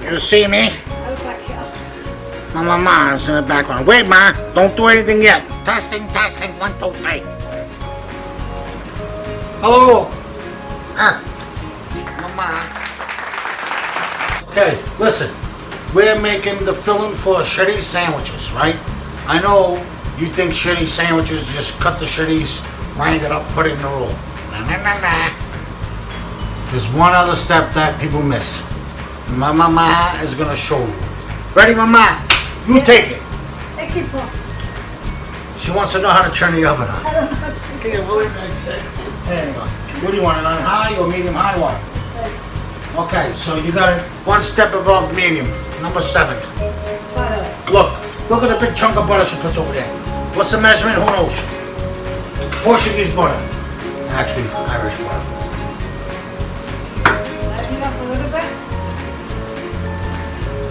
You see me? My mama's in the background. Wait, Ma, don't do anything yet. Testing, 1, 2, 3. Hello. Mama. Okay, listen. We're making the filling for shitty sandwiches, right? I know you think shitty sandwiches, just cut the shitties, grind it up, put it in the roll. Nah. There's one other step that people miss. My mama is gonna show you. Ready, Mama? You take it. Thank you, Paul. She wants to know how to turn the oven on. I don't know what to Can you believe that shit? There you go. What do you want, it on high or medium high one? Okay, so you got it one step above medium. Number 7. butter. Look at the big chunk of butter she puts over there. What's the measurement? Who knows? Portuguese butter. Actually, Irish butter. Lighten it up a little bit.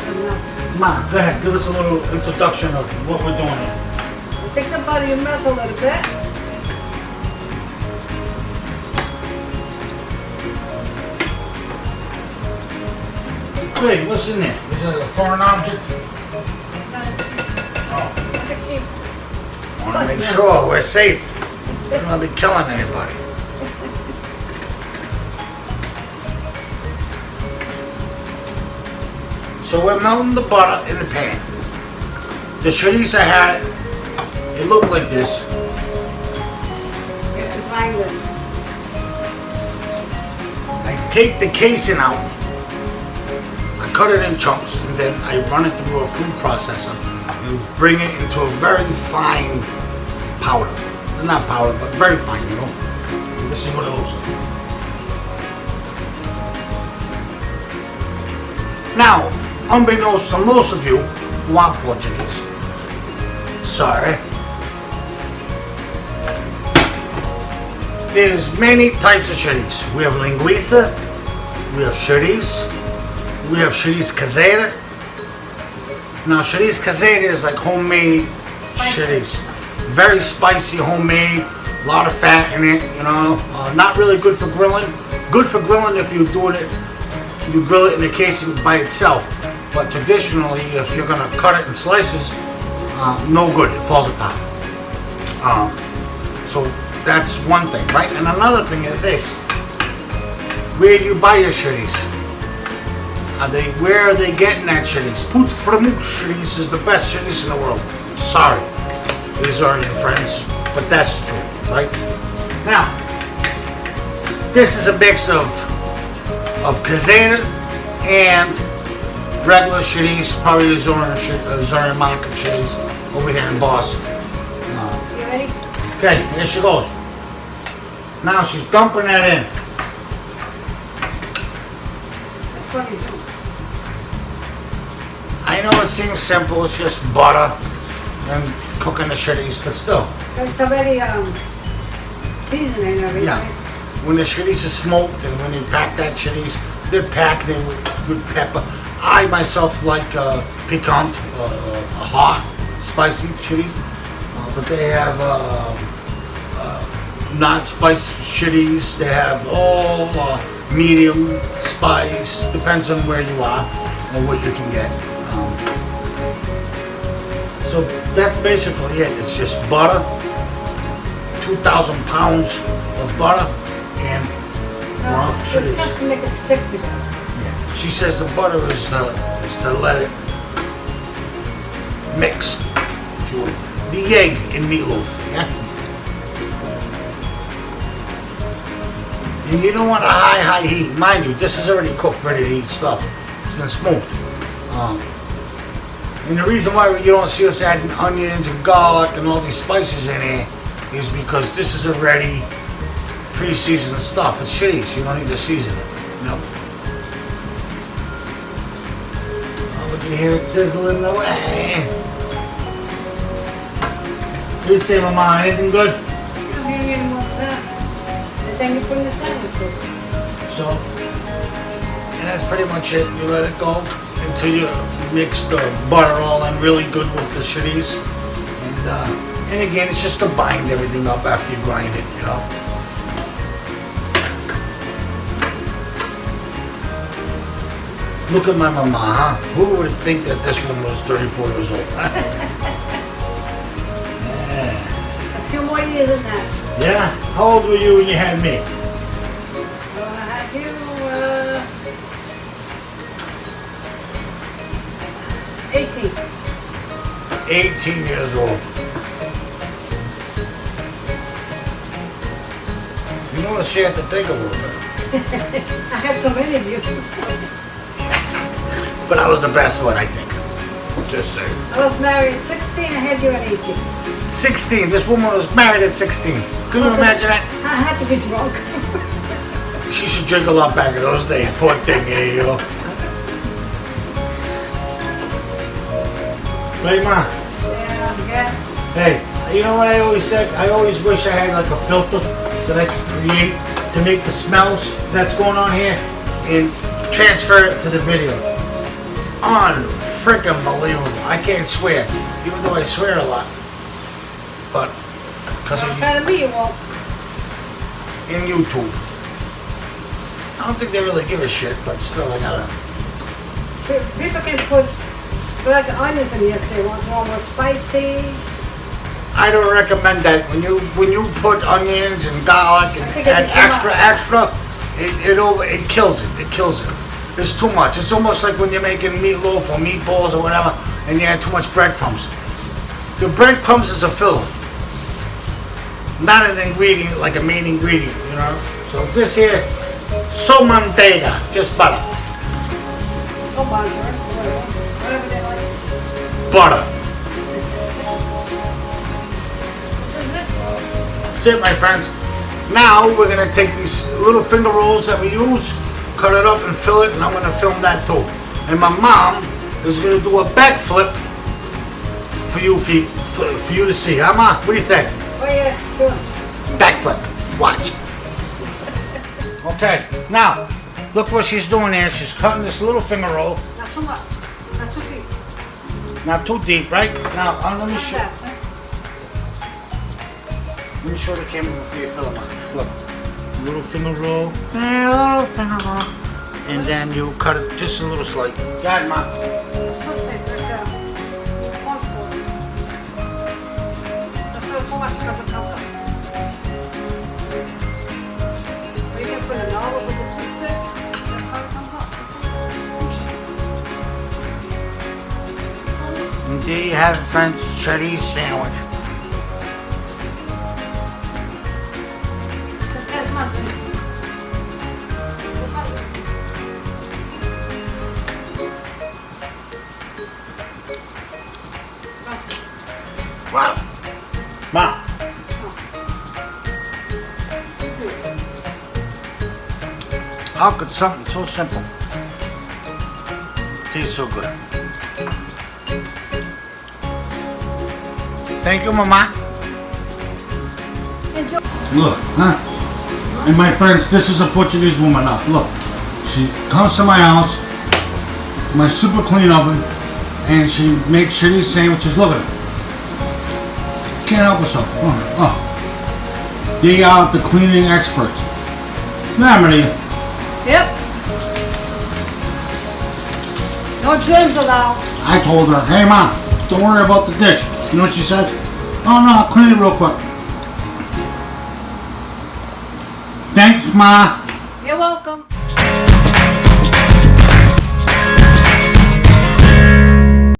Enough. Ma, go ahead. Give us a little introduction of what we're doing here. Take the butter, you melt a little bit. Hey, what's in there? Is it a foreign object? Oh, I want to make sure we're safe. We don't want to be killing anybody. So we're melting the butter in the pan. The chorizo I had, it looked like this. You can find it. I take the casing out, I cut it in chunks, and then I run it through a food processor and bring it into a very fine powder. Not powder, but very fine, you know. And this is what it looks like. Now, unbeknownst to most of you who aren't Portuguese, sorry, there's many types of chorizo. We have linguiça, we have chorizo, we have chorizo caseira. Now chorizo caseira is like homemade chorizo. Very spicy, homemade, a lot of fat in it, you know. Not really good for grilling. Good for grilling if you do it, you grill it in the casing by itself. But traditionally, if you're gonna cut it in slices, no good, it falls apart. So that's one thing, right? And another thing is this: where do you buy your chorizo? Where are they getting that chorizo? Put Fremont chorizo is the best chorizo in the world. Sorry, these are your friends, but that's the truth, right? Now, this is a mix of caseira and regular chorizo, probably Azorean market chorizo over here in Boston. You ready? Okay, here she goes. Now she's dumping that in. That's what you do. I know it seems simple, it's just butter and cooking the chorizo, but still. It's already seasoning and everything. Yeah. When the chorizo is smoked and when they pack that chorizo, they're packing it with good pepper. I myself like piquant, hot, spicy chorizo, but they have not spicy chorizo. They have all medium spice. Depends on where you are and what you can get. So that's basically it. It's just butter, 2,000 pounds of butter, and raw It's chorizo. just to make it stick together. Yeah. She says the butter is to let it mix, if you would. The egg in meatloaf, yeah? And you don't want a high heat. Mind you, this is already cooked, ready to eat stuff. It's been smoked. And the reason why you don't see us adding onions and garlic and all these spices in here is because this is already pre-seasoned stuff. It's shitty, so you don't need to season it. Nope. Oh, but you hear it sizzling away. What do you say, Mama? Anything good? You don't need more of that. And then you put in the sandwiches. So, and that's pretty much it. You let it go until you mix the butter all in really good with the chorizo. And again, it's just to bind everything up after you grind it, you know. Look at my mama, huh? Who would think that this woman was 34 years old? A few more years than that. Yeah? How old were you when you had me? I had you, 18. 18 years old. You know what she had to think a little bit. I had so many of you. But I was the best one, I think. Just saying. I was married at 16, I had you at 18. 16. This woman was married at 16. Can you imagine that? I had to be drunk. She should drink a lot back in those days. Poor thing, here you go. Right, Ma? Yeah, I guess. Hey, you know what I always said? I always wish I had like a filter that I could create to make the smells that's going on here and transfer it to the video. Unfreaking believable. I can't swear, even though I swear a lot. But because In front of me, you won't. in YouTube, I don't think they really give a shit. But still, I gotta. People can put black onions in here if they want more spicy. I don't recommend that. When you put onions and garlic and think it add would come extra, it kills it. It kills it. It's too much. It's almost like when you're making meatloaf or meatballs or whatever, and you add too much breadcrumbs. The breadcrumbs is a filler, not an ingredient like a main ingredient. You know. So this here, so manteiga, just butter. Oh, butter. Whatever they like. Butter. This is it. That's it, my friends. Now we're gonna take these little finger rolls that we use, cut it up and fill it, and I'm gonna film that too. And my mom is gonna do a backflip for you to see. Huh, Ma? What do you think? Oh, yeah, sure. Backflip. Watch. Okay. Now, look what she's doing here. She's cutting this little finger roll. Not too much. Not too deep. Not too deep, right? Now, let me Not show. that, Let me show the camera before you fill them up. Look. Little finger roll. Little finger roll. And then you cut it just a little slight. Go ahead, Ma. It's so sick, like that. One for it. Don't feel too much because it comes up. Or you can put it all over the toothpick. That's how it comes up. And there you have it, friends. Cheese sandwich. That's my thing. Wow. Ma. How could something so simple taste so good? Thank you, Mama. Enjoy. Look, huh? And my friends, this is a Portuguese woman now. Look, she comes to my house, my super clean oven, and she makes shitty sandwiches. Look at it. Can't help herself. Oh. They are the cleaning experts. Now, Maria. Yep. No germs allowed. I told her, hey, Mom, don't worry about the dish. You know what she said? Oh, no, I'll clean it real quick. Thanks, Ma. You're welcome.